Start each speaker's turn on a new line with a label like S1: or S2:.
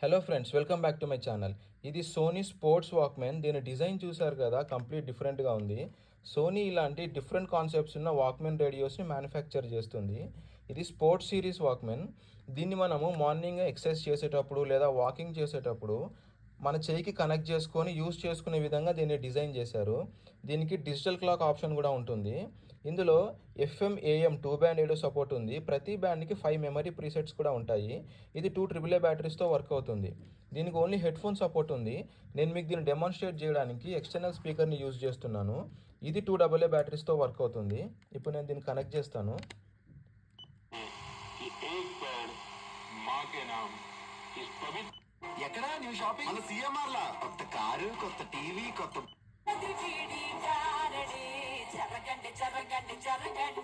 S1: Hello friends, welcome back to my channel. ఇది Sony sports walkman. దీని design చూసారు కదా, కంప్లీట్ డిఫరెంట్గా ఉంది. సోనీ ఇలాంటి డిఫరెంట్ కాన్సెప్ట్స్ ఉన్న వాక్మెన్ రేడియోస్ని మ్యానుఫ్యాక్చర్ చేస్తుంది. ఇది స్పోర్ట్స్ సిరీస్ వాక్మెన్. దీన్ని మనము మార్నింగ్ ఎక్సర్సైజ్ చేసేటప్పుడు లేదా వాకింగ్ చేసేటప్పుడు మన చేయికి కనెక్ట్ చేసుకొని యూస్ చేసుకునే విధంగా దీన్ని డిజైన్ చేశారు. దీనికి డిజిటల్ క్లాక్ ఆప్షన్ కూడా ఉంటుంది. ఇందులో FM AM 2 band radio support ఉంది. ప్రతి బ్యాండ్కి 5 మెమరీ ప్రీసెట్స్ కూడా ఉంటాయి. ఇది 2 AAA బ్యాటరీస్తో వర్క్ అవుతుంది. దీనికి ఓన్లీ హెడ్ ఫోన్ సపోర్ట్ ఉంది. నేను మీకు దీన్ని డెమాన్స్ట్రేట్ చేయడానికి ఎక్స్టర్నల్ స్పీకర్ని యూజ్ చేస్తున్నాను. ఇది 2 AA బ్యాటరీస్తో వర్క్ అవుతుంది. ఇప్పుడు నేను దీన్ని కనెక్ట్ చేస్తాను.
S2: ఎక్కడ న్యూ షాపింగ్? మన సిఎంఆర్ లా కొత్త కారు, కొత్త టీవీ, కొత్త
S3: జరగండి